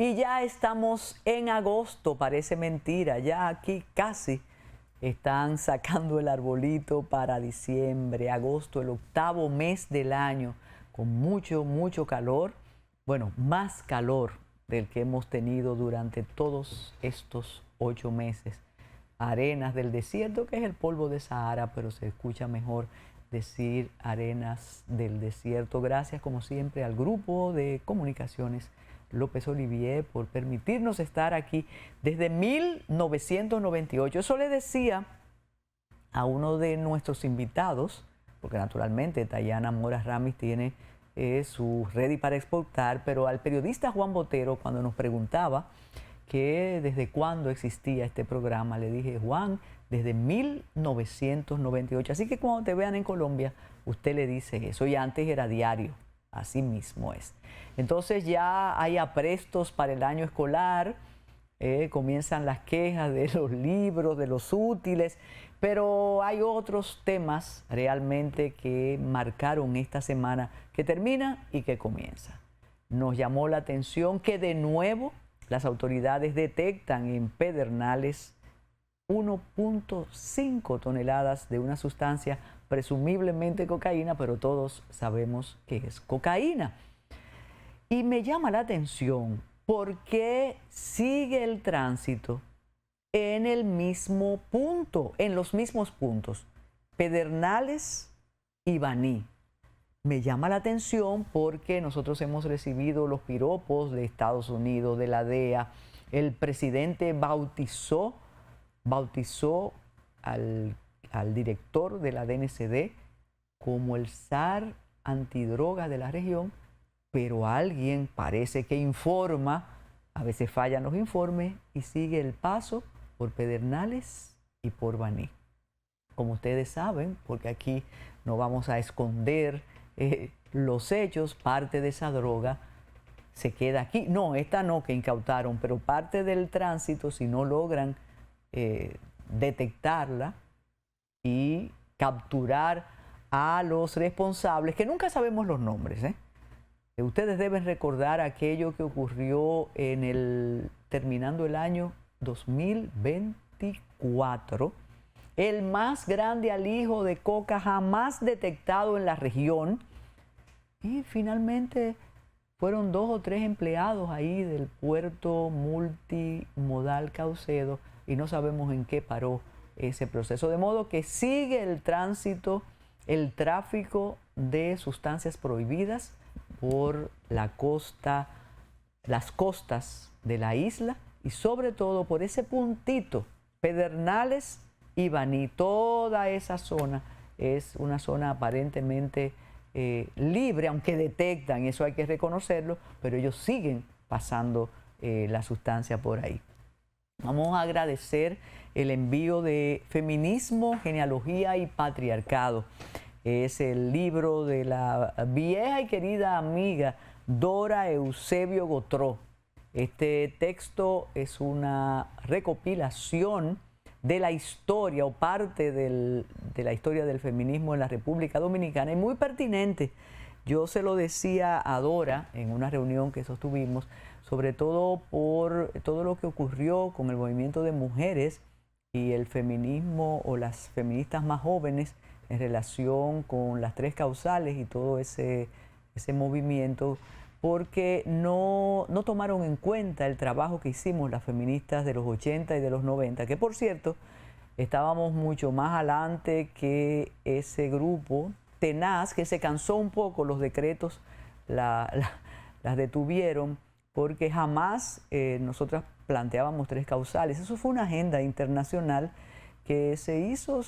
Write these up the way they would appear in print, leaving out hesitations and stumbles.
Y ya estamos en agosto, parece mentira, ya aquí casi están sacando el arbolito para diciembre, agosto, el octavo mes del año, con mucho calor, bueno, más calor del que hemos tenido durante todos estos 8 meses. Arenas del desierto, que es el polvo de Sahara, pero se escucha mejor decir arenas del desierto. Gracias, como siempre, al grupo de comunicaciones López Olivier por permitirnos estar aquí desde 1998. Eso le decía a uno de nuestros invitados, porque naturalmente Tayana Mora Ramis tiene su Ready para Exportar, pero al periodista Juan Botero, cuando nos preguntaba que desde cuándo existía este programa, le dije: Juan, desde 1998. Así que cuando te vean en Colombia, usted le dice eso. Y antes era diario, así mismo es. Entonces ya hay aprestos para el año escolar, comienzan las quejas de los libros, de los útiles, pero hay otros temas realmente que marcaron esta semana que termina y que comienza. Nos llamó la atención que de nuevo las autoridades detectan en Pedernales 1.5 toneladas de una sustancia presumiblemente cocaína, pero todos sabemos que es cocaína. Y me llama la atención porque sigue el tránsito en el mismo punto, en los mismos puntos, Pedernales y Baní. Me llama la atención porque nosotros hemos recibido los piropos de Estados Unidos, de la DEA. El presidente bautizó al director de la DNCD como el zar antidroga de la región, pero alguien parece que informa, a veces fallan los informes, y sigue el paso por Pedernales y por Baní. Como ustedes saben, porque aquí no vamos a esconder los hechos, parte de esa droga se queda aquí. No, esta no, que incautaron, pero parte del tránsito, si no logran detectarla y capturar a los responsables, que nunca sabemos los nombres, Ustedes deben recordar aquello que ocurrió terminando el año 2024, el más grande alijo de coca jamás detectado en la región, y finalmente fueron 2 o 3 empleados ahí del puerto multimodal Caucedo y no sabemos en qué paró ese proceso. De modo que sigue el tránsito, el tráfico de sustancias prohibidas por la costa, las costas de la isla y sobre todo por ese puntito, Pedernales y Baní. Toda esa zona es una zona aparentemente libre, aunque detectan, eso hay que reconocerlo, pero ellos siguen pasando la sustancia por ahí. Vamos a agradecer el envío de Feminismo, Genealogía y Patriarcado. Es el libro de la vieja y querida amiga Dora Eusebio Gotró. Este texto es una recopilación de la historia o parte de la historia del feminismo en la República Dominicana y muy pertinente. Yo se lo decía a Dora en una reunión que sostuvimos, sobre todo por todo lo que ocurrió con el movimiento de mujeres y el feminismo o las feministas más jóvenes en relación con las 3 causales y todo ese movimiento, porque no tomaron en cuenta el trabajo que hicimos las feministas de los 80 y de los 90, que por cierto, estábamos mucho más adelante que ese grupo tenaz que se cansó un poco, los decretos las detuvieron, porque jamás nosotras planteábamos 3 causales. Eso fue una agenda internacional que se hizo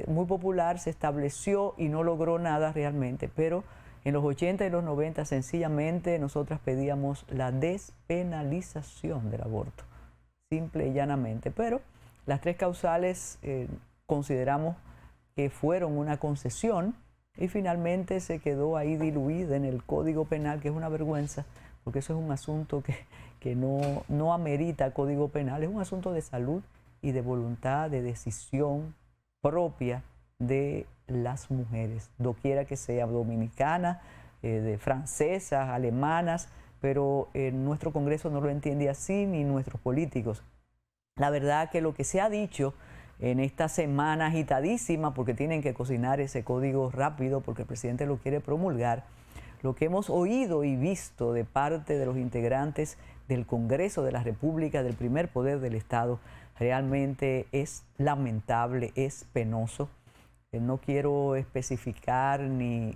muy popular, se estableció y no logró nada realmente, pero en los 80 y los 90 sencillamente nosotras pedíamos la despenalización del aborto, simple y llanamente, pero las 3 causales consideramos que fueron una concesión y finalmente se quedó ahí diluida en el Código Penal, que es una vergüenza, porque eso es un asunto que no amerita Código Penal, es un asunto de salud y de voluntad, de decisión propia de las mujeres, doquiera que sea, dominicana, de francesas, alemanas, pero nuestro Congreso no lo entiende así, ni nuestros políticos. La verdad que lo que se ha dicho en esta semana agitadísima, porque tienen que cocinar ese código rápido, porque el presidente lo quiere promulgar, lo que hemos oído y visto de parte de los integrantes del Congreso de la República, del primer poder del Estado, realmente es lamentable, es penoso. No quiero especificar ni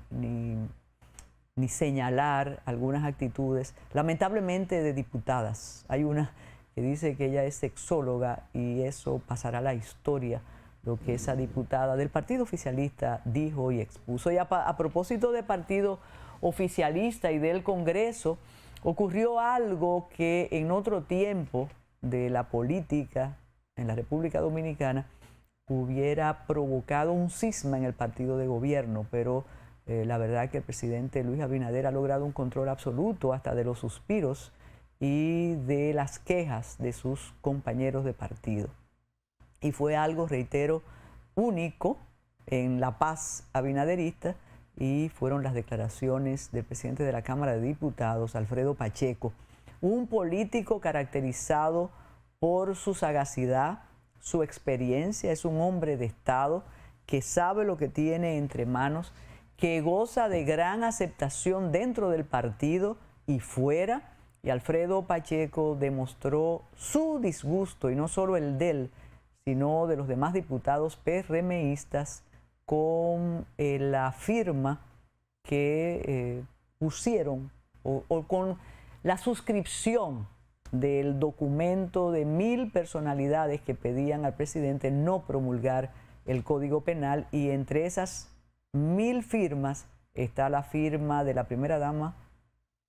señalar algunas actitudes, lamentablemente de diputadas. Hay una que dice que ella es sexóloga y eso pasará a la historia, lo que esa diputada del partido oficialista dijo y expuso. Y a propósito de partido oficialista y del Congreso, ocurrió algo que en otro tiempo de la política en la República Dominicana hubiera provocado un cisma en el partido de gobierno, pero la verdad que el presidente Luis Abinader ha logrado un control absoluto hasta de los suspiros y de las quejas de sus compañeros de partido. Y fue algo, reitero, único en la paz abinaderista, y fueron las declaraciones del presidente de la Cámara de Diputados, Alfredo Pacheco, un político caracterizado por su sagacidad, su experiencia. Es un hombre de Estado que sabe lo que tiene entre manos, que goza de gran aceptación dentro del partido y fuera. Y Alfredo Pacheco demostró su disgusto, y no solo el de él, sino de los demás diputados PRMistas, con la firma que pusieron o con la suscripción del documento de 1000 personalidades que pedían al presidente no promulgar el Código Penal, y entre esas 1000 firmas está la firma de la primera dama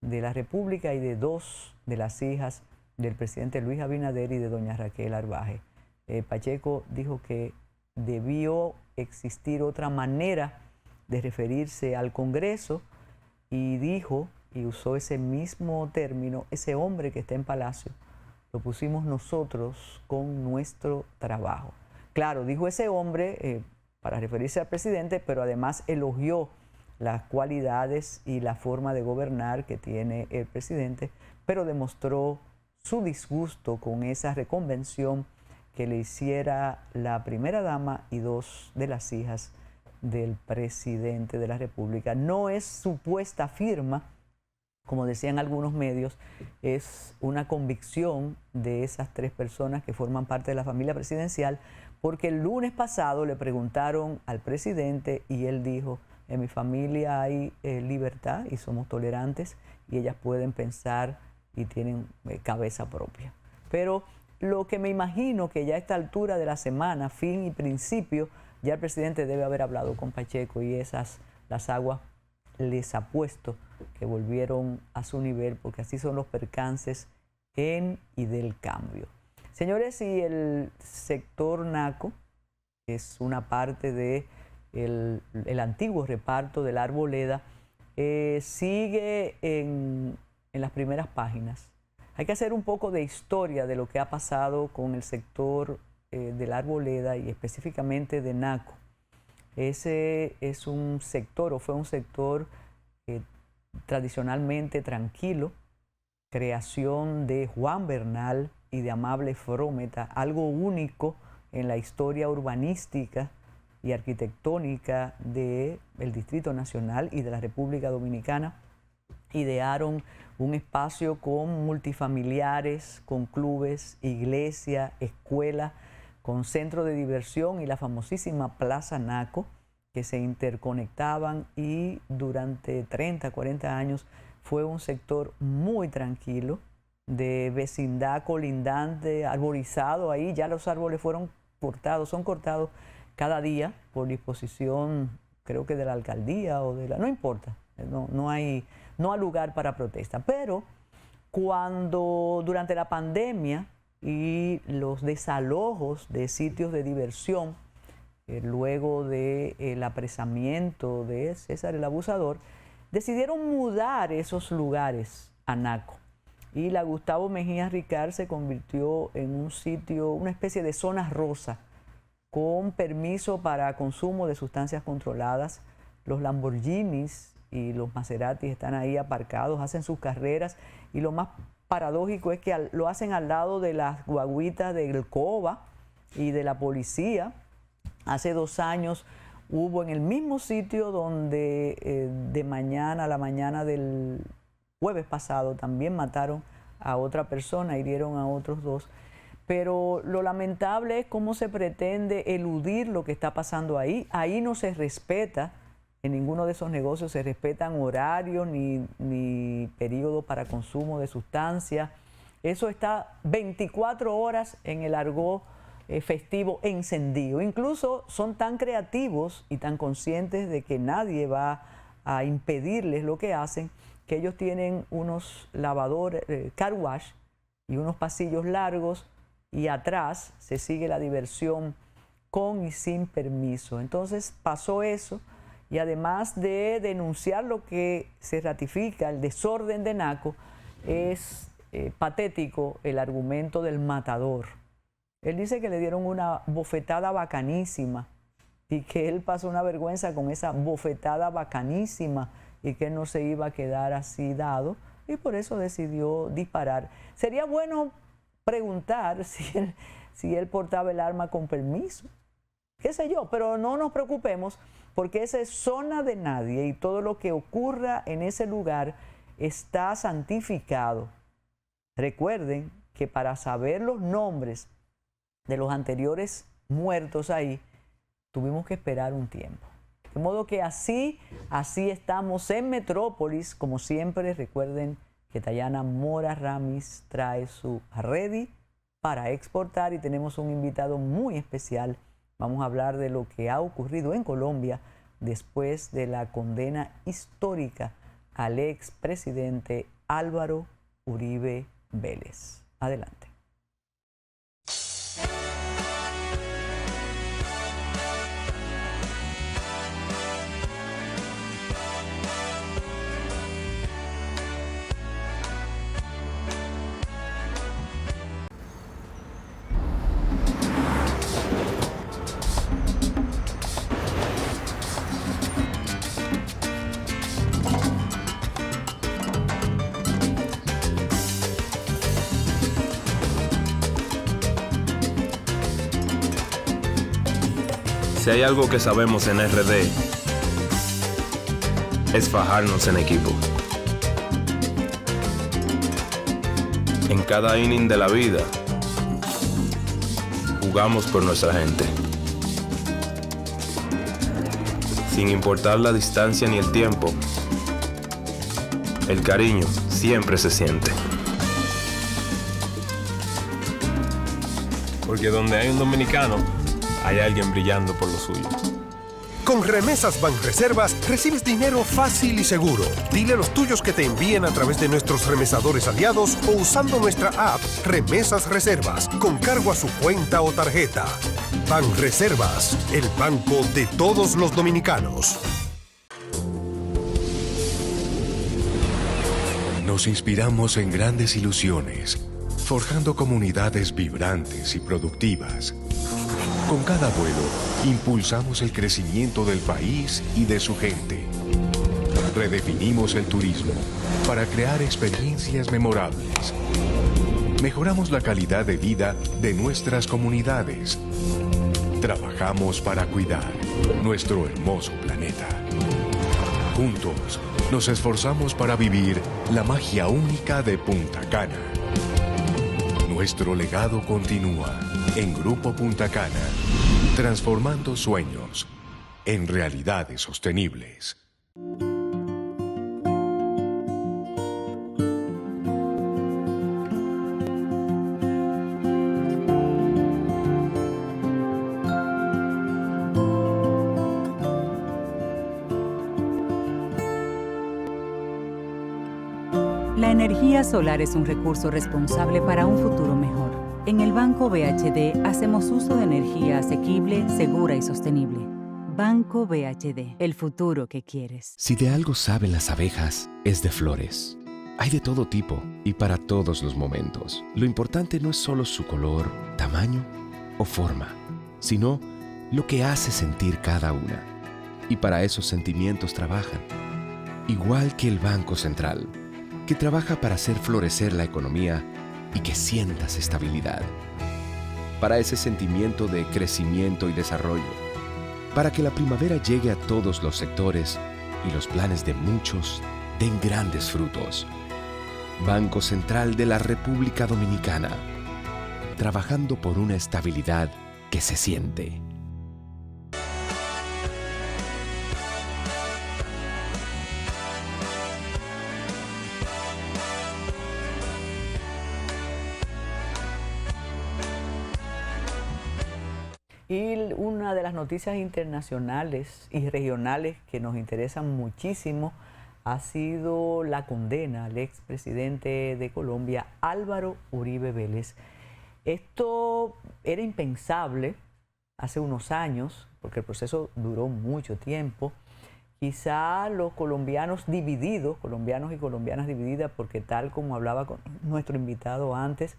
de la República y de 2 de las hijas del presidente Luis Abinader y de doña Raquel Arbaje. Pacheco dijo que debió existir otra manera de referirse al Congreso, y dijo, y usó ese mismo término, ese hombre que está en Palacio, lo pusimos nosotros con nuestro trabajo. Claro, dijo ese hombre para referirse al presidente, pero además elogió las cualidades y la forma de gobernar que tiene el presidente, pero demostró su disgusto con esa reconvención que le hiciera la primera dama y 2 de las hijas del presidente de la República. No es supuesta firma, como decían algunos medios, es una convicción de esas 3 personas que forman parte de la familia presidencial, porque el lunes pasado le preguntaron al presidente y él dijo: en mi familia hay libertad y somos tolerantes y ellas pueden pensar y tienen cabeza propia. Pero lo que me imagino que ya a esta altura de la semana, fin y principio, ya el presidente debe haber hablado con Pacheco, y las aguas les apuesto que volvieron a su nivel, porque así son los percances en y del cambio. Señores, y el sector NACO es una parte de el antiguo reparto de la Arboleda, sigue en las primeras páginas. Hay que hacer un poco de historia de lo que ha pasado con el sector de la Arboleda y específicamente de NACO. Ese es un sector, o fue un sector tradicionalmente tranquilo, creación de Juan Bernal y de Amable Frometa, algo único en la historia urbanística y arquitectónica del Distrito Nacional y de la República Dominicana. Idearon un espacio con multifamiliares, con clubes, iglesia, escuela, con centro de diversión y la famosísima Plaza Naco, que se interconectaban, y durante 30, 40 años fue un sector muy tranquilo, de vecindad colindante, arborizado. Ahí ya los árboles fueron cortados, son cortados cada día por disposición, creo que de la alcaldía o de la... no importa, no hay lugar para protesta. Pero cuando durante la pandemia y los desalojos de sitios de diversión, luego del apresamiento de César el Abusador, decidieron mudar esos lugares a Naco. Y la Gustavo Mejía Ricard se convirtió en un sitio, una especie de zona rosa, con permiso para consumo de sustancias controladas. Los Lamborghinis y los Maserati están ahí aparcados, hacen sus carreras, y lo más paradójico es que lo hacen al lado de las guaguitas del COBA y de la policía. Hace 2 años hubo en el mismo sitio donde a la mañana del jueves pasado también mataron a otra persona, hirieron a otros 2. Pero lo lamentable es cómo se pretende eludir lo que está pasando ahí. Ahí no se respeta, en ninguno de esos negocios se respetan horarios ni periodos para consumo de sustancias. Eso está 24 horas en el argot festivo encendido. Incluso son tan creativos y tan conscientes de que nadie va a impedirles lo que hacen, que ellos tienen unos lavadores, car wash, y unos pasillos largos, y atrás se sigue la diversión con y sin permiso. Entonces pasó eso, y además de denunciar lo que se ratifica, el desorden de Naco, es patético el argumento del matador. Él dice que le dieron una bofetada bacanísima y que él pasó una vergüenza con esa bofetada bacanísima y que él no se iba a quedar así dado, y por eso decidió disparar. Sería bueno preguntar si él portaba el arma con permiso, qué sé yo, pero no nos preocupemos, porque esa es zona de nadie y todo lo que ocurra en ese lugar está santificado. Recuerden que para saber los nombres de los anteriores muertos ahí, tuvimos que esperar un tiempo. De modo que así estamos en Metrópolis. Como siempre, recuerden que Tayana Mora Ramis trae su Ready para exportar, y tenemos un invitado muy especial. Vamos a hablar de lo que ha ocurrido en Colombia después de la condena histórica al expresidente Álvaro Uribe Vélez. Adelante. Si hay algo que sabemos en RD, es fajarnos en equipo. En cada inning de la vida, jugamos por nuestra gente. Sin importar la distancia ni el tiempo, el cariño siempre se siente. Porque donde hay un dominicano, hay alguien brillando por lo suyo. Con Remesas Banreservas recibes dinero fácil y seguro. Dile a los tuyos que te envíen a través de nuestros remesadores aliados o usando nuestra app Remesas Reservas, con cargo a su cuenta o tarjeta. Banreservas, el banco de todos los dominicanos. Nos inspiramos en grandes ilusiones, forjando comunidades vibrantes y productivas. Con cada vuelo, impulsamos el crecimiento del país y de su gente. Redefinimos el turismo para crear experiencias memorables. Mejoramos la calidad de vida de nuestras comunidades. Trabajamos para cuidar nuestro hermoso planeta. Juntos, nos esforzamos para vivir la magia única de Punta Cana. Nuestro legado continúa en Grupo Punta Cana, transformando sueños en realidades sostenibles. La energía solar es un recurso responsable para un futuro mejor. En el Banco BHD hacemos uso de energía asequible, segura y sostenible. Banco BHD, el futuro que quieres. Si de algo saben las abejas, es de flores. Hay de todo tipo y para todos los momentos. Lo importante no es solo su color, tamaño o forma, sino lo que hace sentir cada una. Y para esos sentimientos trabajan. igual que el Banco Central, que trabaja para hacer florecer la economía y que sientas estabilidad. Para ese sentimiento de crecimiento y desarrollo, para que la primavera llegue a todos los sectores y los planes de muchos den grandes frutos. Banco Central de la República Dominicana, trabajando por una estabilidad que se siente. Y una de las noticias internacionales y regionales que nos interesan muchísimo ha sido la condena al expresidente de Colombia, Álvaro Uribe Vélez. Esto era impensable hace unos años, porque el proceso duró mucho tiempo. Quizá los colombianos divididos, colombianos y colombianas divididas, porque tal como hablaba con nuestro invitado antes,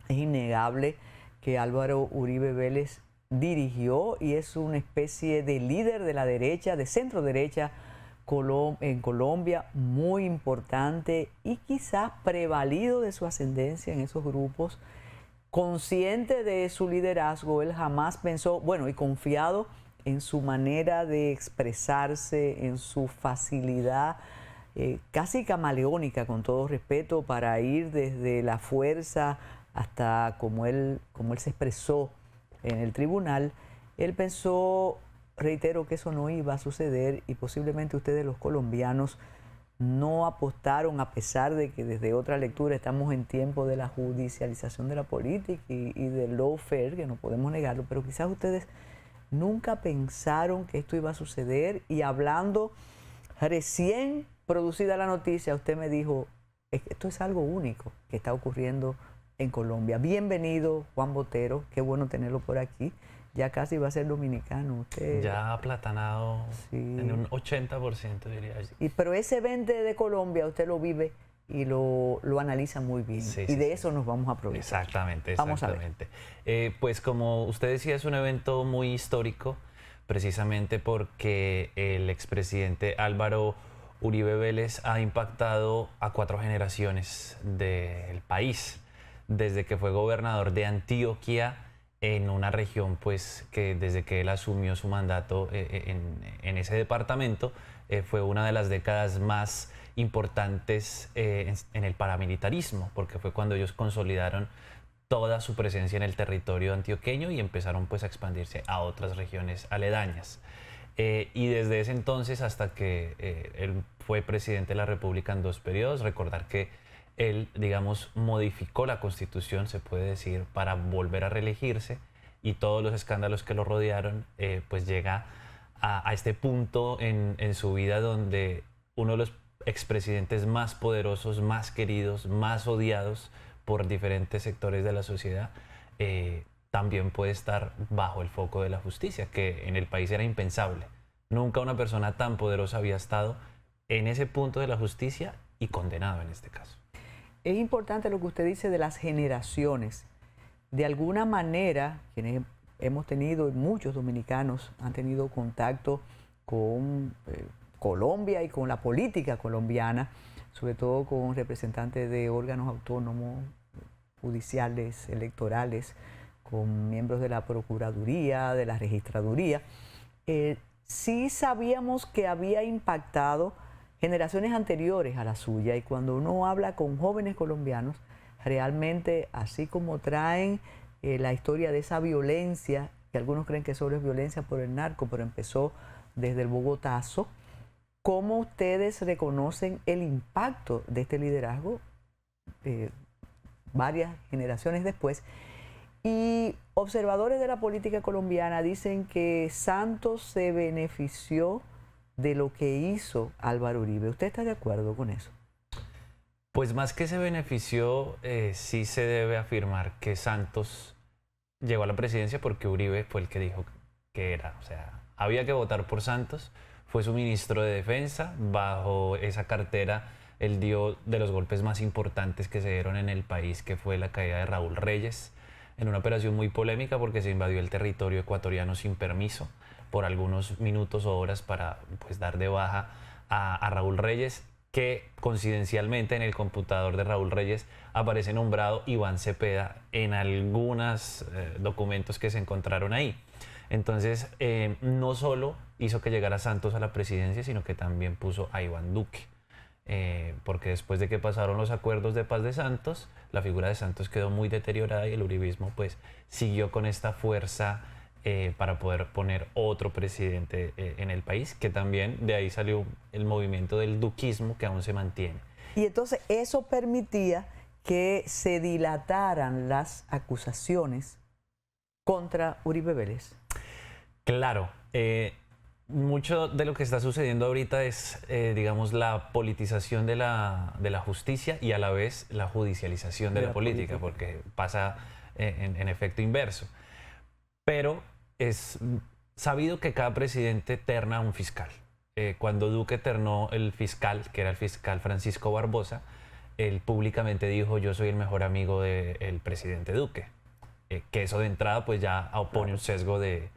es innegable que Álvaro Uribe Vélez dirigió y es una especie de líder de la derecha, de centro derecha en Colombia, muy importante y quizás prevalido de su ascendencia en esos grupos, consciente de su liderazgo. Él jamás pensó, bueno, y confiado en su manera de expresarse, en su facilidad casi camaleónica, con todo respeto, para ir desde la fuerza hasta como él se expresó en el tribunal. Él pensó, reitero, que eso no iba a suceder y posiblemente ustedes los colombianos no apostaron, a pesar de que desde otra lectura estamos en tiempo de la judicialización de la política y del lawfare, que no podemos negarlo, pero quizás ustedes nunca pensaron que esto iba a suceder. Y hablando recién producida la noticia, usted me dijo, esto es algo único que está ocurriendo en Colombia. Bienvenido, Juan Botero, qué bueno tenerlo por aquí. Ya casi va a ser dominicano usted. Ya aplatanado, sí, en un 80%, diría yo. Pero ese 20 de Colombia usted lo vive y lo analiza muy bien. Sí, y de eso nos vamos a aprovechar. Exactamente. Vamos a ver. Pues como usted decía, es un evento muy histórico, precisamente porque el expresidente Álvaro Uribe Vélez ha impactado a 4 generaciones del país, desde que fue gobernador de Antioquia, en una región pues que desde que él asumió su mandato en ese departamento fue una de las décadas más importantes en el paramilitarismo, porque fue cuando ellos consolidaron toda su presencia en el territorio antioqueño y empezaron pues a expandirse a otras regiones aledañas. Y desde ese entonces hasta que él fue presidente de la República en 2 periodos, recordar que él, digamos, modificó la Constitución, se puede decir, para volver a reelegirse, y todos los escándalos que lo rodearon, pues llega a este punto en su vida donde uno de los expresidentes más poderosos, más queridos, más odiados por diferentes sectores de la sociedad, también puede estar bajo el foco de la justicia, que en el país era impensable. Nunca una persona tan poderosa había estado en ese punto de la justicia y condenado en este caso. Es importante lo que usted dice de las generaciones. De alguna manera, quienes hemos tenido, muchos dominicanos han tenido contacto con Colombia y con la política colombiana, sobre todo con representantes de órganos autónomos, judiciales, electorales, con miembros de la Procuraduría, de la Registraduría. Sí sabíamos que había impactado generaciones anteriores a la suya, y cuando uno habla con jóvenes colombianos, realmente, así como traen la historia de esa violencia, que algunos creen que solo es violencia por el narco, pero empezó desde el Bogotazo, ¿cómo ustedes reconocen el impacto de este liderazgo varias generaciones después? Y observadores de la política colombiana dicen que Santos se benefició de lo que hizo Álvaro Uribe. ¿Usted está de acuerdo con eso? Pues más que se benefició, sí se debe afirmar que Santos llegó a la presidencia porque Uribe fue el que dijo que era. O sea, había que votar por Santos, fue su ministro de Defensa, bajo esa cartera él dio de los golpes más importantes que se dieron en el país, que fue la caída de Raúl Reyes, en una operación muy polémica porque se invadió el territorio ecuatoriano sin permiso por algunos minutos o horas para pues dar de baja a Raúl Reyes, que coincidencialmente en el computador de Raúl Reyes aparece nombrado Iván Cepeda en algunos documentos que se encontraron ahí. Entonces, no solo hizo que llegara Santos a la presidencia, sino que también puso a Iván Duque. Porque después de que pasaron los acuerdos de paz de Santos, la figura de Santos quedó muy deteriorada y el uribismo pues siguió con esta fuerza para poder poner otro presidente en el país, que también de ahí salió el movimiento del duquismo que aún se mantiene. Y entonces eso permitía que se dilataran las acusaciones contra Uribe Vélez. Claro, mucho de lo que está sucediendo ahorita es, digamos, la politización de la justicia y a la vez la judicialización de la política, porque pasa en efecto inverso. Pero es sabido que cada presidente terna un fiscal. Cuando Duque ternó el fiscal, que era el fiscal Francisco Barbosa, él públicamente dijo: yo soy el mejor amigo del presidente Duque. Que eso de entrada pues ya opone un sesgo de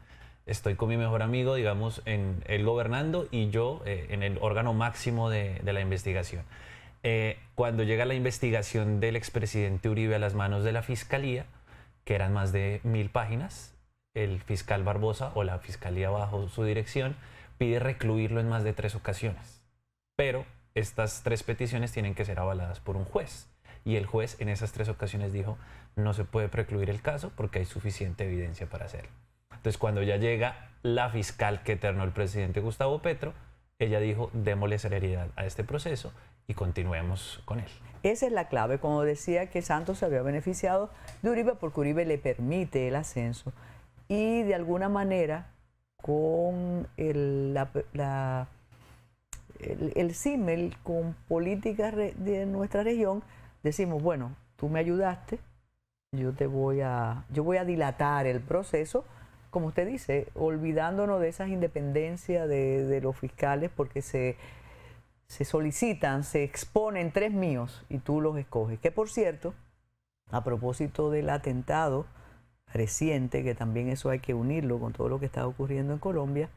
estoy con mi mejor amigo, digamos, en él gobernando y yo en el órgano máximo de la investigación. Cuando llega la investigación del expresidente Uribe a las manos de la fiscalía, que eran más de 1000 páginas, el fiscal Barbosa o la fiscalía bajo su dirección pide recluirlo en más de 3 ocasiones. Pero estas 3 peticiones tienen que ser avaladas por un juez. Y el juez en esas 3 ocasiones dijo: no se puede precluir el caso porque hay suficiente evidencia para hacerlo. Entonces, cuando ya llega la fiscal que ternó el presidente Gustavo Petro, ella dijo: démosle celeridad a este proceso y continuemos con él. Esa es la clave, como decía que Santos se había beneficiado de Uribe porque Uribe le permite el ascenso y de alguna manera con el símil con políticas de nuestra región, decimos: bueno, tú me ayudaste, yo voy a dilatar el proceso, como usted dice, olvidándonos de esas independencias de los fiscales, porque se solicitan, se exponen 3 míos y tú los escoges. Que por cierto, a propósito del atentado reciente, que también eso hay que unirlo con todo lo que está ocurriendo en Colombia,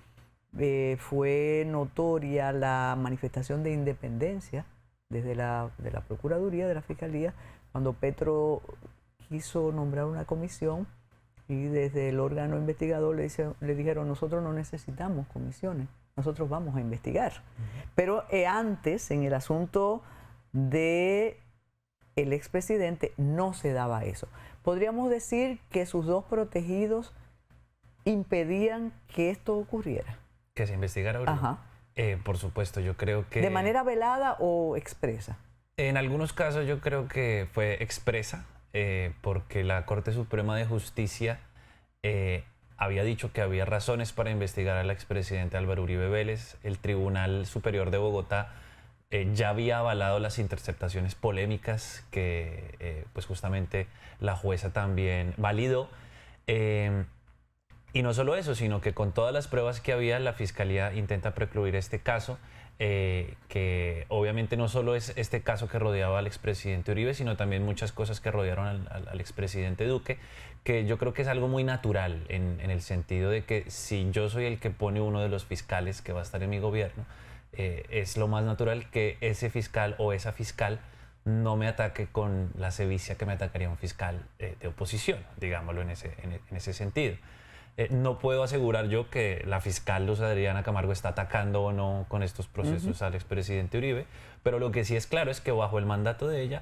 fue notoria la manifestación de independencia desde la Procuraduría, de la Fiscalía, cuando Petro quiso nombrar una comisión y desde el órgano investigador le dijeron: nosotros no necesitamos comisiones, nosotros vamos a investigar. Pero antes, en el asunto del expresidente, no se daba eso. Podríamos decir que sus 2 protegidos impedían que esto ocurriera. ¿Que se investigara ahora? Ajá. Por supuesto, yo creo que... ¿De manera velada o expresa? En algunos casos yo creo que fue expresa, porque la Corte Suprema de Justicia había dicho que había razones para investigar al expresidente Álvaro Uribe Vélez. El Tribunal Superior de Bogotá ya había avalado las interceptaciones polémicas que pues justamente la jueza también validó. Y no solo eso, sino que con todas las pruebas que había, la Fiscalía intenta precluir este caso, que obviamente no solo es este caso que rodeaba al expresidente Uribe, sino también muchas cosas que rodearon al expresidente Duque, que yo creo que es algo muy natural en el sentido de que si yo soy el que pone uno de los fiscales que va a estar en mi gobierno, es lo más natural que ese fiscal o esa fiscal no me ataque con la sevicia que me atacaría un fiscal de oposición, digámoslo en ese sentido. No puedo asegurar yo que la fiscal Luz Adriana Camargo está atacando o no con estos procesos al expresidente Uribe, pero lo que sí es claro es que bajo el mandato de ella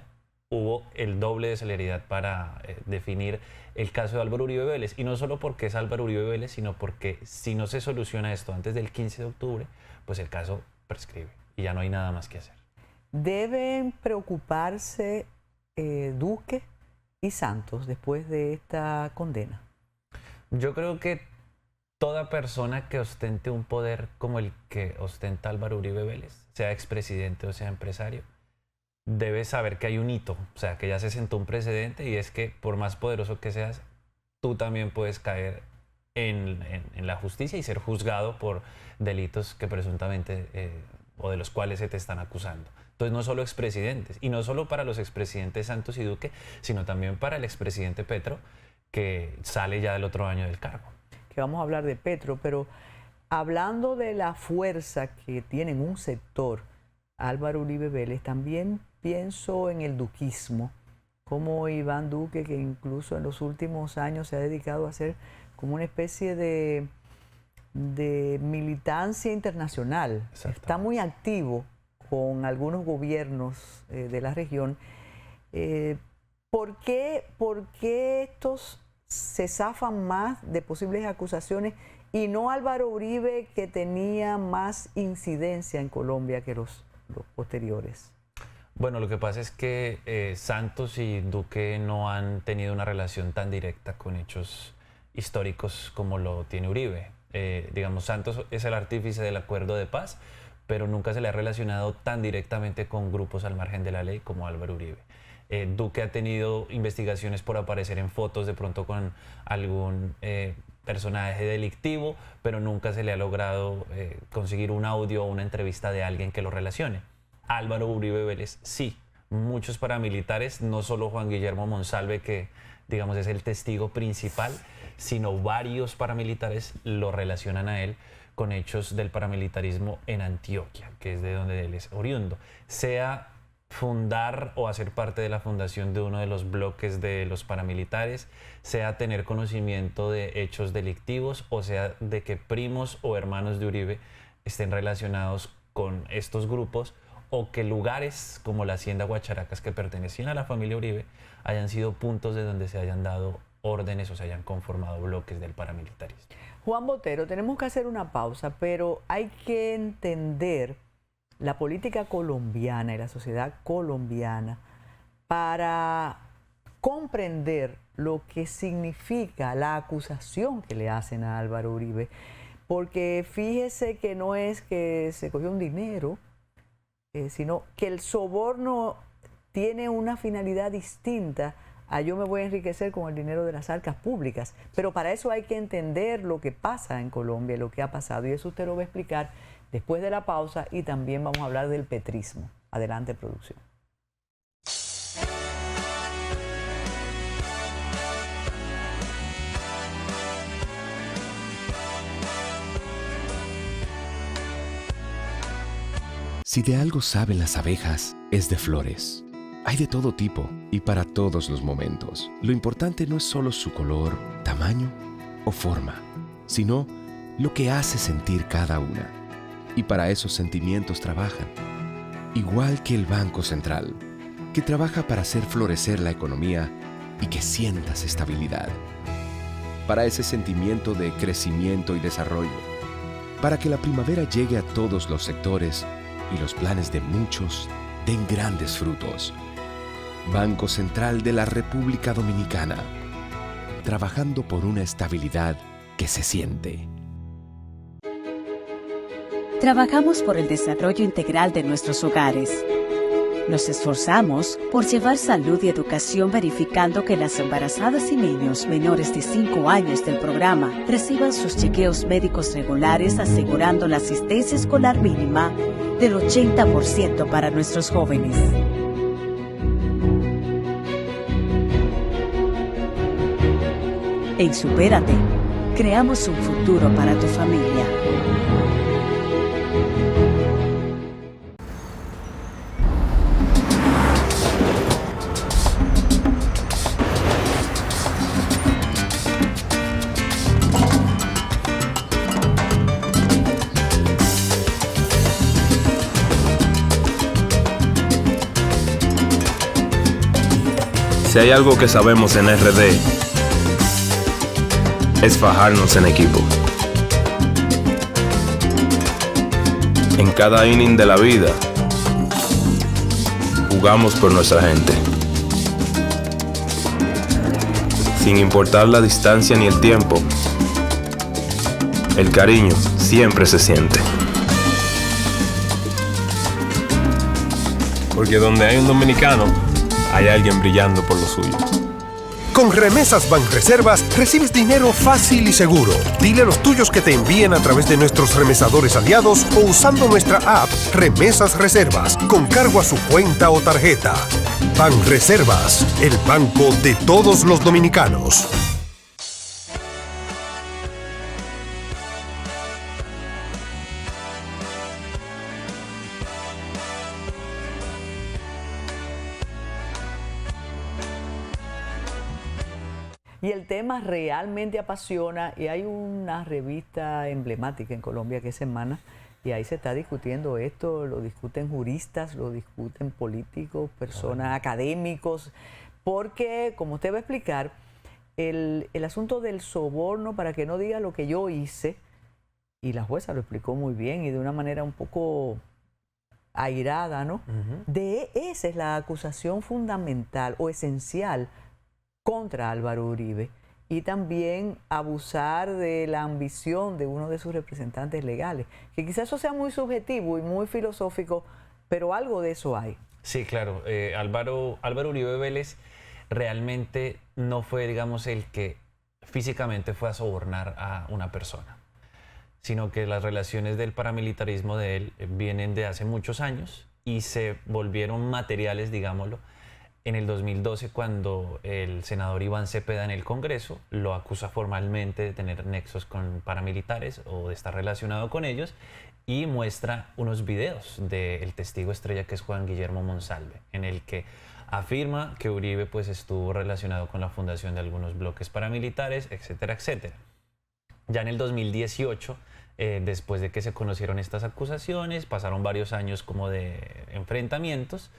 hubo el doble de celeridad para definir el caso de Álvaro Uribe Vélez. Y no solo porque es Álvaro Uribe Vélez, sino porque si no se soluciona esto antes del 15 de octubre, pues el caso prescribe y ya no hay nada más que hacer. ¿Deben preocuparse Duque y Santos después de esta condena? Yo creo que toda persona que ostente un poder como el que ostenta Álvaro Uribe Vélez, sea expresidente o sea empresario, debe saber que hay un hito, o sea, que ya se sentó un precedente, y es que por más poderoso que seas, tú también puedes caer en la justicia y ser juzgado por delitos que presuntamente o de los cuales se te están acusando. Entonces, no solo expresidentes, y no solo para los expresidentes Santos y Duque, sino también para el expresidente Petro, que sale ya del otro año del cargo. Que vamos a hablar de Petro, pero hablando de la fuerza que tiene en un sector Álvaro Uribe Vélez, también pienso en el duquismo, como Iván Duque, que incluso en los últimos años se ha dedicado a hacer como una especie de militancia internacional. Está muy activo con algunos gobiernos de la región. ¿Por qué estos se zafan más de posibles acusaciones y no Álvaro Uribe, que tenía más incidencia en Colombia que los posteriores? Bueno, lo que pasa es que Santos y Duque no han tenido una relación tan directa con hechos históricos como lo tiene Uribe. Digamos, Santos es el artífice del acuerdo de paz, pero nunca se le ha relacionado tan directamente con grupos al margen de la ley como Álvaro Uribe. Duque ha tenido investigaciones por aparecer en fotos de pronto con algún personaje delictivo, pero nunca se le ha logrado conseguir un audio o una entrevista de alguien que lo relacione. Álvaro Uribe Vélez, sí. Muchos paramilitares, no solo Juan Guillermo Monsalve, que digamos es el testigo principal, sino varios paramilitares lo relacionan a él con hechos del paramilitarismo en Antioquia, que es de donde él es oriundo. Sea fundar o hacer parte de la fundación de uno de los bloques de los paramilitares, sea tener conocimiento de hechos delictivos, o sea de que primos o hermanos de Uribe estén relacionados con estos grupos, o que lugares como la hacienda Guacharacas, que pertenecían a la familia Uribe, hayan sido puntos de donde se hayan dado órdenes o se hayan conformado bloques del paramilitarismo. Juan Botero, tenemos que hacer una pausa, pero hay que entender la política colombiana y la sociedad colombiana para comprender lo que significa la acusación que le hacen a Álvaro Uribe, porque fíjese que no es que se cogió un dinero, sino que el soborno tiene una finalidad distinta a yo me voy a enriquecer con el dinero de las arcas públicas. Pero para eso hay que entender lo que pasa en Colombia, lo que ha pasado. Y eso usted lo va a explicar después de la pausa, y también vamos a hablar del petrismo. Adelante, producción. Si de algo saben las abejas, es de flores. Hay de todo tipo y para todos los momentos. Lo importante no es solo su color, tamaño o forma, sino lo que hace sentir cada una. Y para esos sentimientos trabajan. Igual que el Banco Central, que trabaja para hacer florecer la economía y que sientas estabilidad. Para ese sentimiento de crecimiento y desarrollo. Para que la primavera llegue a todos los sectores y los planes de muchos den grandes frutos. Banco Central de la República Dominicana, trabajando por una estabilidad que se siente. Trabajamos por el desarrollo integral de nuestros hogares. Nos esforzamos por llevar salud y educación, verificando que las embarazadas y niños menores de 5 años del programa reciban sus chequeos médicos regulares, asegurando la asistencia escolar mínima del 80% para nuestros jóvenes. En Supérate, creamos un futuro para tu familia. Si hay algo que sabemos en RD, es fajarnos en equipo. En cada inning de la vida, jugamos por nuestra gente. Sin importar la distancia ni el tiempo, el cariño siempre se siente. Porque donde hay un dominicano, hay alguien brillando por lo suyo. Con Remesas Banreservas recibes dinero fácil y seguro. Dile a los tuyos que te envíen a través de nuestros remesadores aliados o usando nuestra app Remesas Reservas con cargo a su cuenta o tarjeta. Banreservas, el banco de todos los dominicanos. Y el tema realmente apasiona y hay una revista emblemática en Colombia que es Semana y ahí se está discutiendo esto, lo discuten juristas, lo discuten políticos, personas académicos, porque, como usted va a explicar, el asunto del soborno, para que no diga lo que yo hice, y la jueza lo explicó muy bien y de una manera un poco airada, ¿no? Esa es la acusación fundamental o esencial contra Álvaro Uribe. Y también abusar de la ambición de uno de sus representantes legales. Que quizás eso sea muy subjetivo y muy filosófico, pero algo de eso hay. Sí, claro. Álvaro Uribe Vélez realmente no fue, digamos, el que físicamente fue a sobornar a una persona, sino que las relaciones del paramilitarismo de él vienen de hace muchos años y se volvieron materiales, digámoslo, en el 2012, cuando el senador Iván Cepeda en el Congreso lo acusa formalmente de tener nexos con paramilitares o de estar relacionado con ellos y muestra unos videos del testigo estrella que es Juan Guillermo Monsalve, en el que afirma que Uribe pues estuvo relacionado con la fundación de algunos bloques paramilitares, etcétera, etcétera. Ya en el 2018, después de que se conocieron estas acusaciones, pasaron varios años como de enfrentamientos.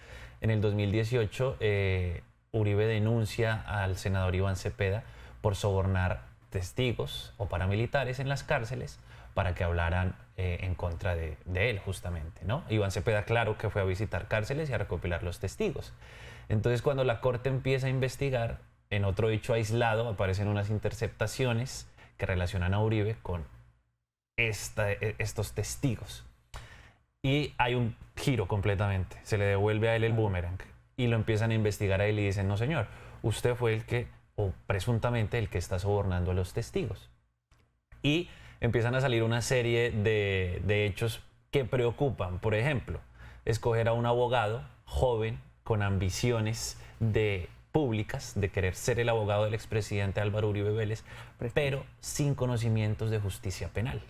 En el 2018, Uribe denuncia al senador Iván Cepeda por sobornar testigos o paramilitares en las cárceles para que hablaran en contra de él, justamente, ¿no? Iván Cepeda, claro que fue a visitar cárceles y a recopilar los testigos. Entonces, cuando la Corte empieza a investigar, en otro hecho aislado aparecen unas interceptaciones que relacionan a Uribe con estos testigos. Y hay un giro completamente, se le devuelve a él el boomerang y lo empiezan a investigar a él y dicen, no señor, usted fue el que, o presuntamente el que está sobornando a los testigos. Y empiezan a salir una serie de hechos que preocupan. Por ejemplo, escoger a un abogado joven con ambiciones públicas de querer ser el abogado del expresidente Álvaro Uribe Vélez, pero sin conocimientos de justicia penal.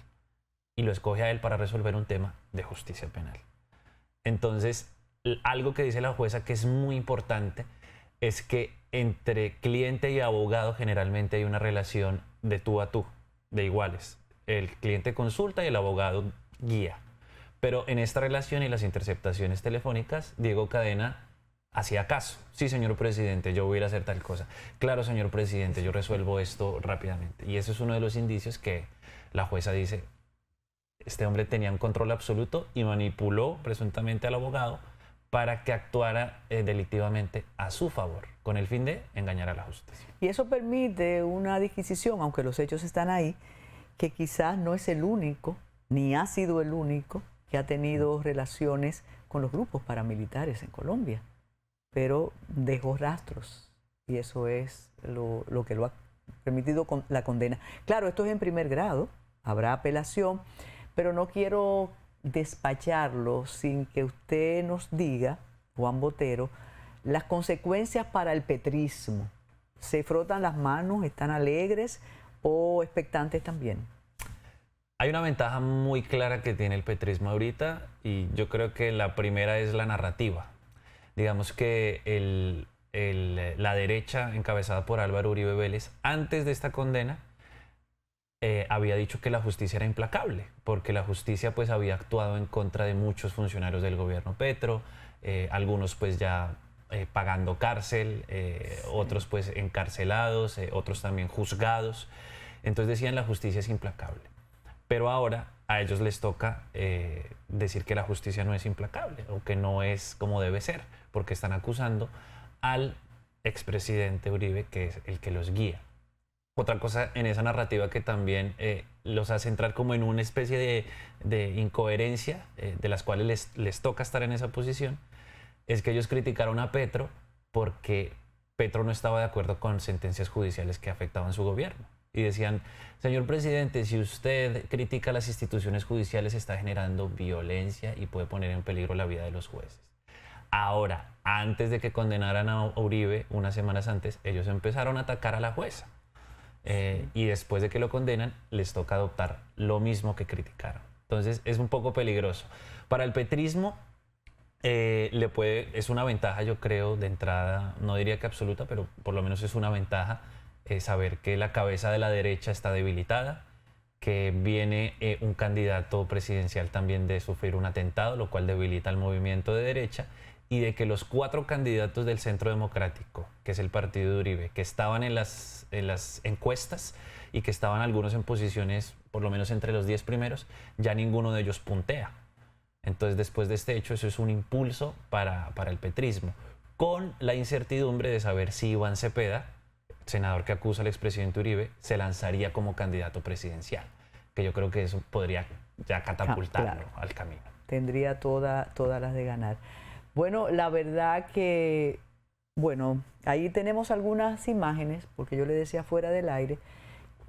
Y lo escoge a él para resolver un tema de justicia penal. Entonces, algo que dice la jueza que es muy importante es que entre cliente y abogado generalmente hay una relación de tú a tú, de iguales. El cliente consulta y el abogado guía. Pero en esta relación y las interceptaciones telefónicas, Diego Cadena hacía caso. Sí, señor presidente, yo voy a ir a hacer tal cosa. Claro, señor presidente, yo resuelvo esto rápidamente. Y eso es uno de los indicios que la jueza dice, este hombre tenía un control absoluto y manipuló presuntamente al abogado para que actuara delictivamente a su favor, con el fin de engañar a la justicia. Y eso permite una disquisición, aunque los hechos están ahí, que quizás no es el único, ni ha sido el único, que ha tenido relaciones con los grupos paramilitares en Colombia, pero dejó rastros y eso es lo que lo ha permitido la condena. Claro, esto es en primer grado, habrá apelación, pero no quiero despacharlo sin que usted nos diga, Juan Botero, las consecuencias para el petrismo. ¿Se frotan las manos, están alegres o expectantes también? Hay una ventaja muy clara que tiene el petrismo ahorita y yo creo que la primera es la narrativa. Digamos que la derecha encabezada por Álvaro Uribe Vélez, antes de esta condena, había dicho que la justicia era implacable, porque la justicia pues había actuado en contra de muchos funcionarios del gobierno Petro, algunos pues ya pagando cárcel, otros pues encarcelados, otros también juzgados. Entonces decían la justicia es implacable. Pero ahora a ellos les toca decir que la justicia no es implacable o que no es como debe ser, porque están acusando al expresidente Uribe, que es el que los guía. Otra cosa en esa narrativa que también los hace entrar como en una especie de incoherencia, de las cuales les toca estar en esa posición, es que ellos criticaron a Petro porque Petro no estaba de acuerdo con sentencias judiciales que afectaban su gobierno. Y decían, señor presidente, si usted critica las instituciones judiciales está generando violencia y puede poner en peligro la vida de los jueces. Ahora, antes de que condenaran a Uribe, unas semanas antes, ellos empezaron a atacar a la jueza. Y después de que lo condenan, les toca adoptar lo mismo que criticaron. Entonces, es un poco peligroso. Para el petrismo, es una ventaja, yo creo, de entrada, no diría que absoluta, pero por lo menos es una ventaja saber que la cabeza de la derecha está debilitada, que viene un candidato presidencial también de sufrir un atentado, lo cual debilita al movimiento de derecha, y de que los 4 candidatos del Centro Democrático, que es el partido de Uribe, que estaban en las encuestas y que estaban algunos en posiciones por lo menos entre los 10 primeros, ya ninguno de ellos puntea. Entonces, después de este hecho, eso es un impulso para el petrismo, con la incertidumbre de saber si Iván Cepeda, senador que acusa al expresidente Uribe, se lanzaría como candidato presidencial, que yo creo que eso podría ya catapultarlo al camino. Tendría todas las de ganar. Bueno, la verdad que, bueno, ahí tenemos algunas imágenes, porque yo le decía fuera del aire,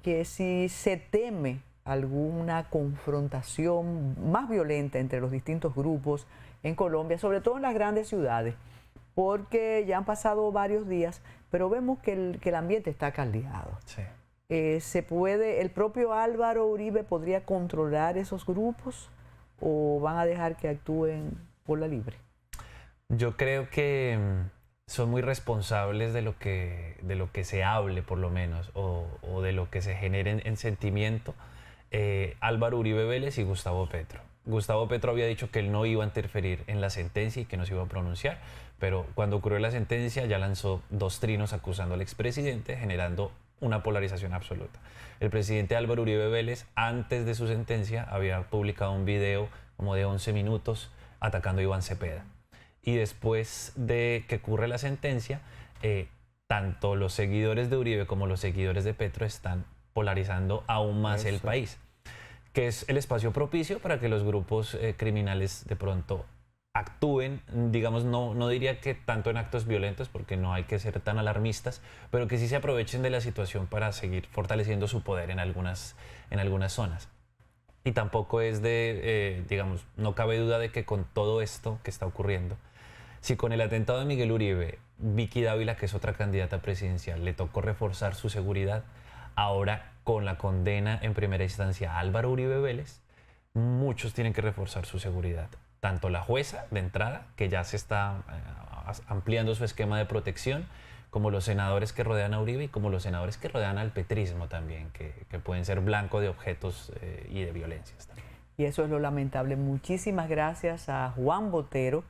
que si se teme alguna confrontación más violenta entre los distintos grupos en Colombia, sobre todo en las grandes ciudades, porque ya han pasado varios días, pero vemos que el ambiente está caldeado. Sí. ¿El propio Álvaro Uribe podría controlar esos grupos o van a dejar que actúen por la libre? Yo creo que son muy responsables de lo que se hable, por lo menos, o de lo que se genere en sentimiento, Álvaro Uribe Vélez y Gustavo Petro. Gustavo Petro había dicho que él no iba a interferir en la sentencia y que no se iba a pronunciar, pero cuando ocurrió la sentencia ya lanzó 2 trinos acusando al expresidente, generando una polarización absoluta. El presidente Álvaro Uribe Vélez, antes de su sentencia, había publicado un video como de 11 minutos atacando a Iván Cepeda. Y después de que ocurre la sentencia, tanto los seguidores de Uribe como los seguidores de Petro están polarizando aún más el país, que es el espacio propicio para que los grupos criminales de pronto actúen, digamos, no diría que tanto en actos violentos, porque no hay que ser tan alarmistas, pero que sí se aprovechen de la situación para seguir fortaleciendo su poder en algunas zonas. Y tampoco es digamos, no cabe duda de que con todo esto que está ocurriendo, si con el atentado de Miguel Uribe, Vicky Dávila, que es otra candidata presidencial, le tocó reforzar su seguridad, ahora con la condena en primera instancia a Álvaro Uribe Vélez, muchos tienen que reforzar su seguridad. Tanto la jueza de entrada, que ya se está ampliando su esquema de protección, como los senadores que rodean a Uribe y como los senadores que rodean al petrismo también, que pueden ser blanco de objetos y de violencias también. Y eso es lo lamentable. Muchísimas gracias a Juan Botero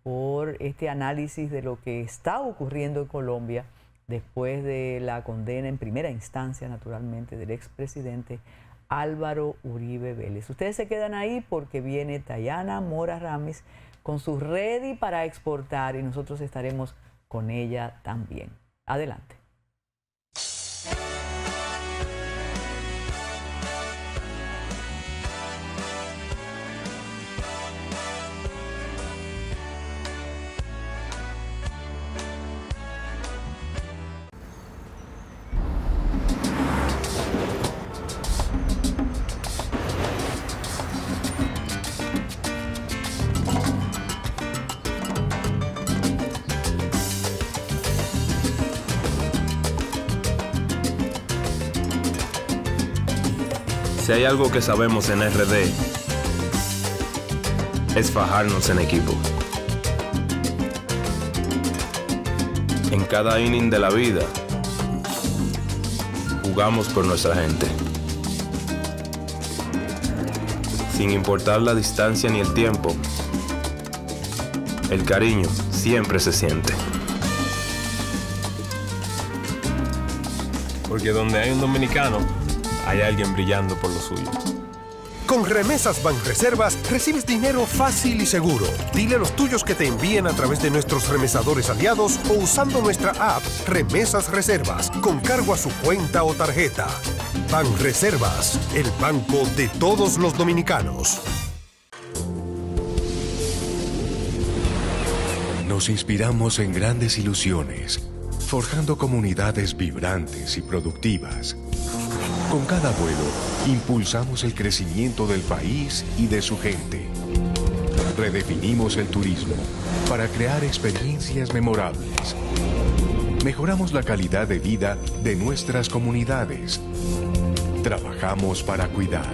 por este análisis de lo que está ocurriendo en Colombia después de la condena en primera instancia, naturalmente, del expresidente Álvaro Uribe Vélez. Ustedes se quedan ahí porque viene Tayana Mora Ramis con su Ready para exportar y nosotros estaremos con ella también. Adelante. Si hay algo que sabemos en RD, es fajarnos en equipo. En cada inning de la vida, jugamos por nuestra gente. Sin importar la distancia ni el tiempo, el cariño siempre se siente. Porque donde hay un dominicano, hay alguien brillando por lo suyo. Con Remesas Banreservas recibes dinero fácil y seguro. Dile a los tuyos que te envíen a través de nuestros remesadores aliados o usando nuestra app Remesas Reservas con cargo a su cuenta o tarjeta. Banreservas, el banco de todos los dominicanos. Nos inspiramos en grandes ilusiones, forjando comunidades vibrantes y productivas. Con cada vuelo, impulsamos el crecimiento del país y de su gente. Redefinimos el turismo para crear experiencias memorables. Mejoramos la calidad de vida de nuestras comunidades. Trabajamos para cuidar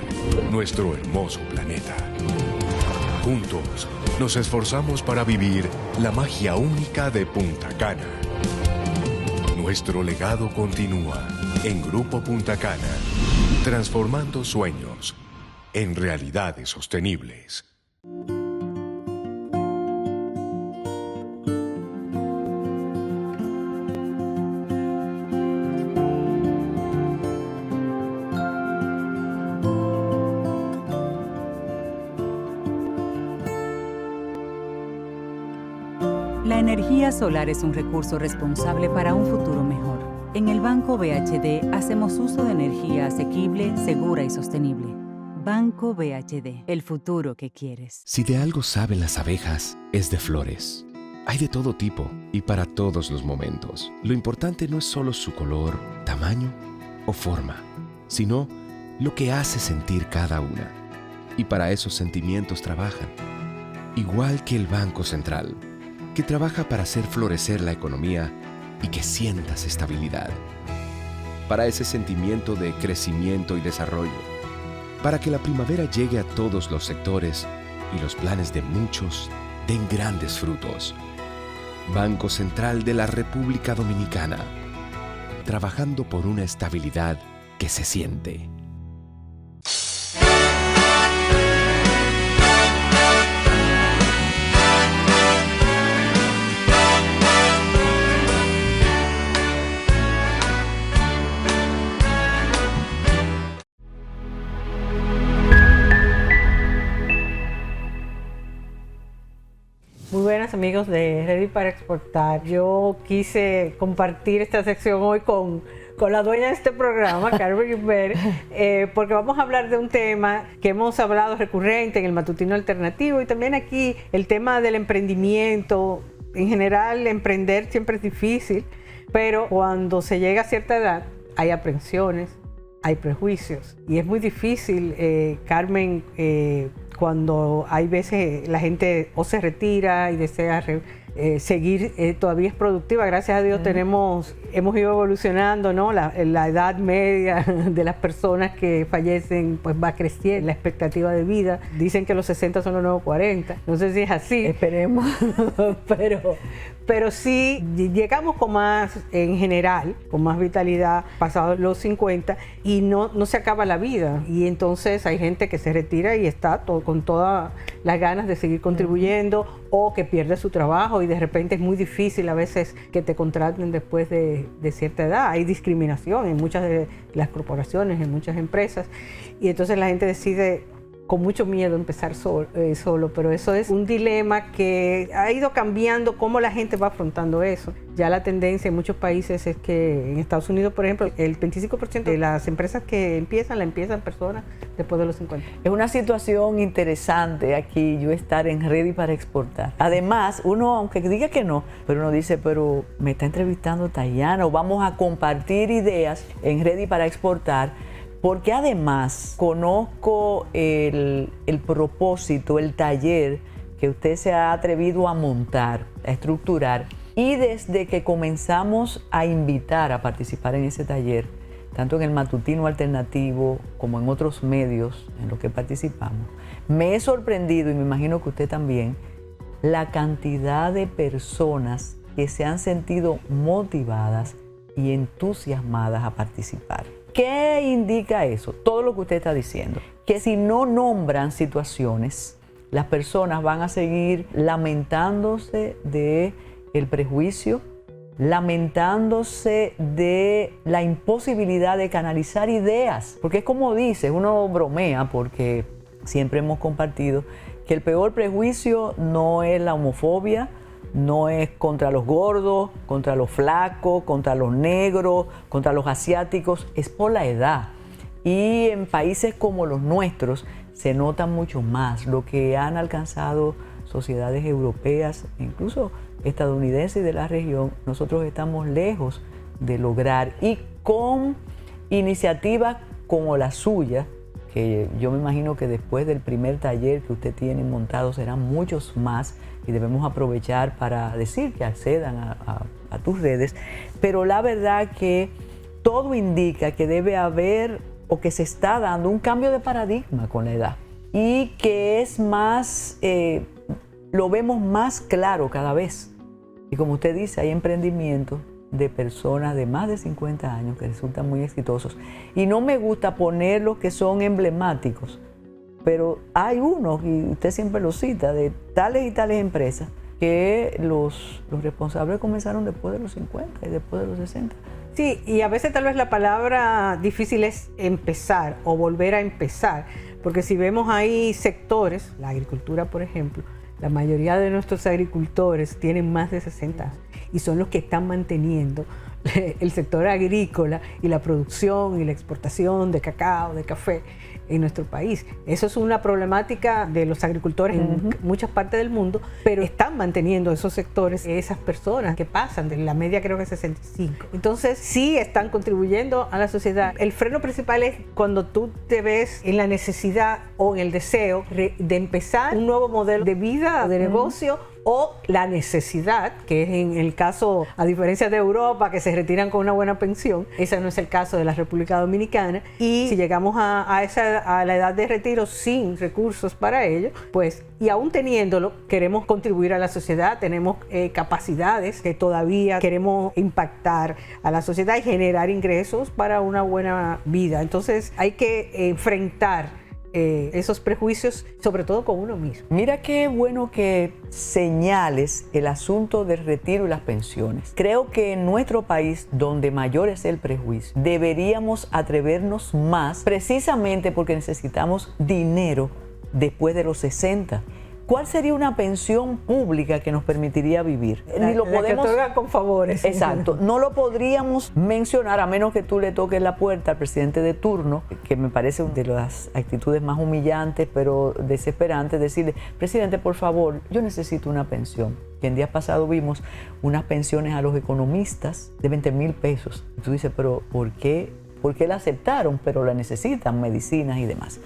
nuestro hermoso planeta. Juntos, nos esforzamos para vivir la magia única de Punta Cana. Nuestro legado continúa en Grupo Punta Cana, transformando sueños en realidades sostenibles. La energía solar es un recurso responsable para un futuro mejor. En el Banco BHD hacemos uso de energía asequible, segura y sostenible. Banco BHD, el futuro que quieres. Si de algo saben las abejas, es de flores. Hay de todo tipo y para todos los momentos. Lo importante no es solo su color, tamaño o forma, sino lo que hace sentir cada una. Y para esos sentimientos trabajan. Igual que el Banco Central, que trabaja para hacer florecer la economía y que sientas estabilidad. Para ese sentimiento de crecimiento y desarrollo. Para que la primavera llegue a todos los sectores y los planes de muchos den grandes frutos. Banco Central de la República Dominicana. Trabajando por una estabilidad que se siente. Muy buenas amigos de Ready para Exportar. Yo quise compartir esta sección hoy con la dueña de este programa, Carmen Guibert, porque vamos a hablar de un tema que hemos hablado recurrente en el Matutino Alternativo y también aquí el tema del emprendimiento. En general, emprender siempre es difícil, pero cuando se llega a cierta edad hay aprensiones, hay prejuicios y es muy difícil, Carmen, cuando hay veces la gente o se retira y desea seguir, todavía es productiva. Gracias a Dios hemos ido evolucionando, ¿no? La edad media de las personas que fallecen pues va creciendo, la expectativa de vida. Dicen que los 60 son los nuevos 40. No sé si es así. Esperemos. Pero sí llegamos con más, en general, con más vitalidad pasados los 50 y no se acaba la vida. Y entonces hay gente que se retira y está con todas las ganas de seguir contribuyendo o que pierde su trabajo y de repente es muy difícil a veces que te contraten después de cierta edad. Hay discriminación en muchas de las corporaciones, en muchas empresas y entonces la gente decide con mucho miedo empezar solo, pero eso es un dilema que ha ido cambiando cómo la gente va afrontando eso. Ya la tendencia en muchos países es que en Estados Unidos, por ejemplo, el 25% de las empresas que la empiezan personas después de los 50. Es una situación interesante aquí yo estar en Ready para Exportar. Además, uno, aunque diga que no, pero uno dice, pero me está entrevistando Tayana o vamos a compartir ideas en Ready para Exportar. Porque además conozco el propósito, el taller que usted se ha atrevido a montar, a estructurar. Y desde que comenzamos a invitar a participar en ese taller, tanto en el Matutino Alternativo como en otros medios en los que participamos, me he sorprendido, y me imagino que usted también, la cantidad de personas que se han sentido motivadas y entusiasmadas a participar. ¿Qué indica eso? Todo lo que usted está diciendo. Que si no nombran situaciones, las personas van a seguir lamentándose del prejuicio, lamentándose de la imposibilidad de canalizar ideas. Porque es como dice, uno bromea porque siempre hemos compartido que el peor prejuicio no es la homofobia, no es contra los gordos, contra los flacos, contra los negros, contra los asiáticos, es por la edad. Y en países como los nuestros se nota mucho más lo que han alcanzado sociedades europeas, incluso estadounidenses y de la región. Nosotros estamos lejos de lograr y con iniciativas como la suya, que yo me imagino que después del primer taller que usted tiene montado serán muchos más y debemos aprovechar para decir que accedan a tus redes, pero la verdad que todo indica que debe haber o que se está dando un cambio de paradigma con la edad y que es más, lo vemos más claro cada vez. Y como usted dice, hay emprendimientos de personas de más de 50 años que resultan muy exitosos. Y no me gusta poner los que son emblemáticos, pero hay unos, y usted siempre lo cita, de tales y tales empresas que los responsables comenzaron después de los 50 y después de los 60. Sí, y a veces tal vez la palabra difícil es empezar o volver a empezar, porque si vemos ahí sectores, la agricultura por ejemplo, la mayoría de nuestros agricultores tienen más de 60 años y son los que están manteniendo el sector agrícola y la producción y la exportación de cacao, de café en nuestro país. Eso es una problemática de los agricultores en muchas partes del mundo, pero están manteniendo esos sectores, esas personas que pasan de la media creo que 65. Entonces sí están contribuyendo a la sociedad. El freno principal es cuando tú te ves en la necesidad o en el deseo de empezar un nuevo modelo de vida, de negocio, o la necesidad, que es en el caso, a diferencia de Europa, que se retiran con una buena pensión, ese no es el caso de la República Dominicana, y si llegamos a la edad de retiro sin recursos para ello, pues, y aún teniéndolo, queremos contribuir a la sociedad, tenemos capacidades que todavía queremos impactar a la sociedad y generar ingresos para una buena vida. Entonces hay que enfrentar esos prejuicios, sobre todo con uno mismo. Mira qué bueno que señales el asunto del retiro y las pensiones. Creo que en nuestro país, donde mayor es el prejuicio, deberíamos atrevernos más, precisamente porque necesitamos dinero después de los 60. ¿Cuál sería una pensión pública que nos permitiría vivir? Ni lo podemos, que otorga con favores. Exacto. No lo podríamos mencionar a menos que tú le toques la puerta al presidente de turno, que me parece una de las actitudes más humillantes pero desesperantes, decirle, presidente, por favor, yo necesito una pensión. Que en días pasados vimos unas pensiones a los economistas de 20,000 pesos. Y tú dices, pero ¿por qué? Porque la aceptaron, pero la necesitan, medicinas y demás.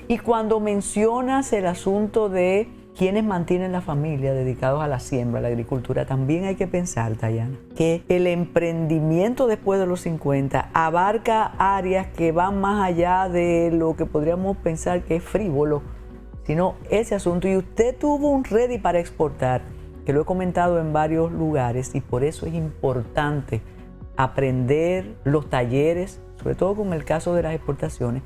Y cuando mencionas el asunto de quienes mantienen la familia dedicados a la siembra, a la agricultura, también hay que pensar, Dayana, que el emprendimiento después de los 50 abarca áreas que van más allá de lo que podríamos pensar que es frívolo, sino ese asunto. Y usted tuvo un ready para exportar, que lo he comentado en varios lugares, y por eso es importante aprender los talleres, sobre todo con el caso de las exportaciones.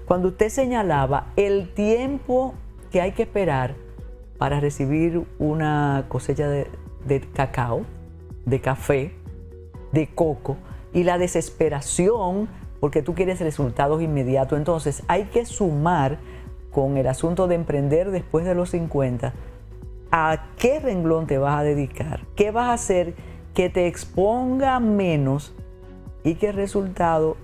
Cuando usted señalaba el tiempo que hay que esperar para recibir una cosecha de cacao, de café, de coco, y la desesperación porque tú quieres resultados inmediatos. Entonces hay que sumar con el asunto de emprender después de los 50, ¿a qué renglón te vas a dedicar? ¿Qué vas a hacer que te exponga menos y que el resultado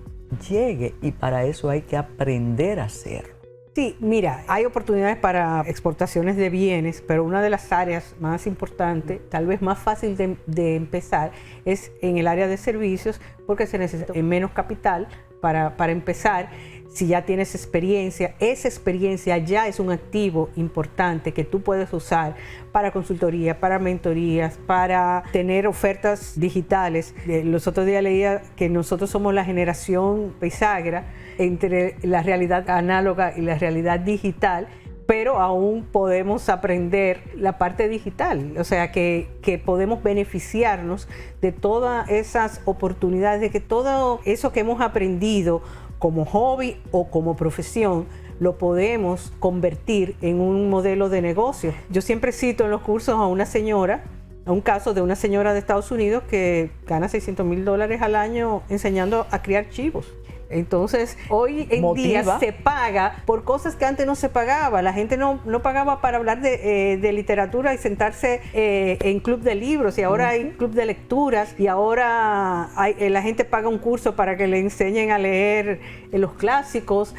llegue? Y para eso hay que aprender a hacerlo. Sí, mira, hay oportunidades para exportaciones de bienes, pero una de las áreas más importantes, tal vez más fácil de empezar, es en el área de servicios, porque se necesita menos capital para empezar. Si ya tienes experiencia, esa experiencia ya es un activo importante que tú puedes usar para consultoría, para mentorías, para tener ofertas digitales. Los otros días leía que nosotros somos la generación bisagra entre la realidad análoga y la realidad digital, pero aún podemos aprender la parte digital, o sea que podemos beneficiarnos de todas esas oportunidades, de que todo eso que hemos aprendido como hobby o como profesión, lo podemos convertir en un modelo de negocio. Yo siempre cito en los cursos a una señora, a un caso de una señora de Estados Unidos que gana $600,000 al año enseñando a criar chivos. Entonces, hoy en día se paga por cosas que antes no se pagaba. La gente no pagaba para hablar de literatura y sentarse en club de libros, y ahora hay club de lecturas, y ahora la gente paga un curso para que le enseñen a leer los clásicos.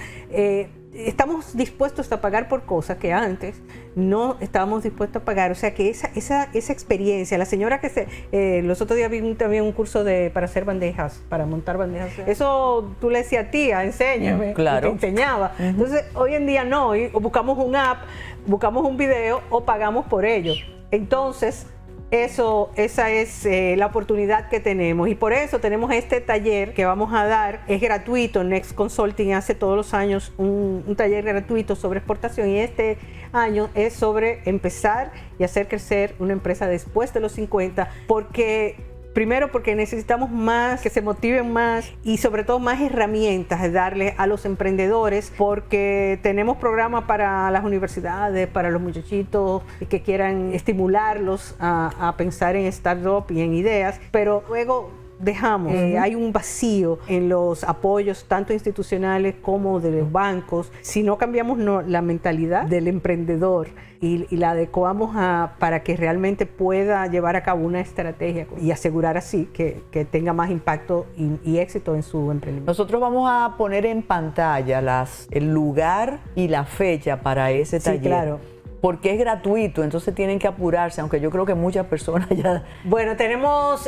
Estamos dispuestos a pagar por cosas que antes no estábamos dispuestos a pagar. O sea que esa experiencia, la señora que los otros días vi también un curso para hacer bandejas, para montar bandejas. Eso tú le decías, tía, enséñame. Claro. Y te enseñaba. Entonces hoy en día no, o buscamos un app, buscamos un video o pagamos por ello. Entonces esa es la oportunidad que tenemos, y por eso tenemos este taller que vamos a dar. Es gratuito. Next Consulting hace todos los años un taller gratuito sobre exportación, y este año es sobre empezar y hacer crecer una empresa después de los 50, porque Primero porque necesitamos más, que se motiven más y sobre todo más herramientas de darle a los emprendedores, porque tenemos programas para las universidades, para los muchachitos que quieran estimularlos a pensar en startup y en ideas, pero luego dejamos, hay un vacío en los apoyos tanto institucionales como de los bancos. Si no cambiamos la mentalidad del emprendedor y la adecuamos para que realmente pueda llevar a cabo una estrategia y asegurar así que tenga más impacto y éxito en su emprendimiento. Nosotros vamos a poner en pantalla el lugar y la fecha para ese taller. Sí, claro. Porque es gratuito, entonces tienen que apurarse, aunque yo creo que muchas personas ya... Bueno, tenemos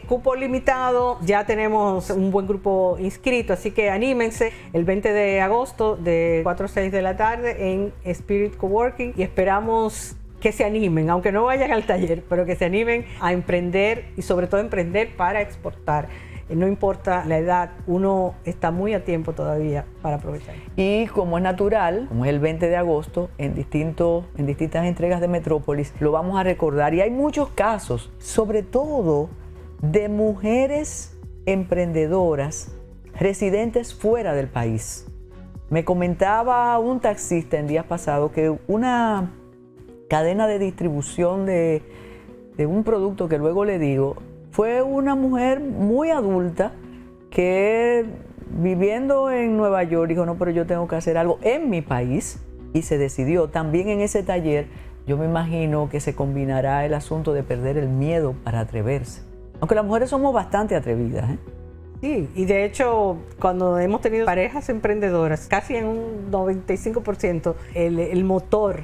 cupo limitado, ya tenemos un buen grupo inscrito, así que anímense el 20 de agosto de 4 a 6 de la tarde en Spirit Coworking y esperamos que se animen, aunque no vayan al taller, pero que se animen a emprender y sobre todo emprender para exportar. No importa la edad, uno está muy a tiempo todavía para aprovechar. Y como es natural, como es el 20 de agosto, en distintas entregas de Metrópolis, lo vamos a recordar. Y hay muchos casos, sobre todo de mujeres emprendedoras residentes fuera del país. Me comentaba un taxista en días pasados que una cadena de distribución de un producto que luego le digo, fue una mujer muy adulta que viviendo en Nueva York dijo, no, pero yo tengo que hacer algo en mi país y se decidió. También en ese taller yo me imagino que se combinará el asunto de perder el miedo para atreverse. Aunque las mujeres somos bastante atrevidas, ¿eh? Sí, y de hecho cuando hemos tenido parejas emprendedoras, casi en un 95% el motor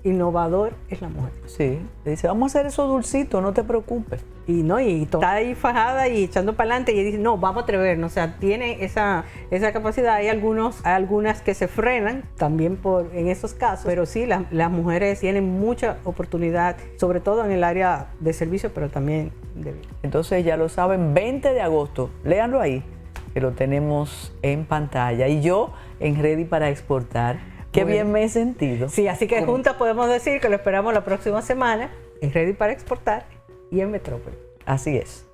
innovador es la mujer. Sí, le dice, vamos a hacer eso dulcito, no te preocupes. Y está ahí fajada y echando para adelante y dice, no, vamos a atrevernos. O sea, tiene esa capacidad. Hay algunas que se frenan también en esos casos, pero sí, las mujeres tienen mucha oportunidad, sobre todo en el área de servicio, pero también de vida. Entonces ya lo saben, 20 de agosto, léanlo ahí, que lo tenemos en pantalla. Y yo en Ready para Exportar. Qué bien me he sentido. Sí, así que juntas podemos decir que lo esperamos la próxima semana en Ready para Exportar y en Metrópolis. Así es.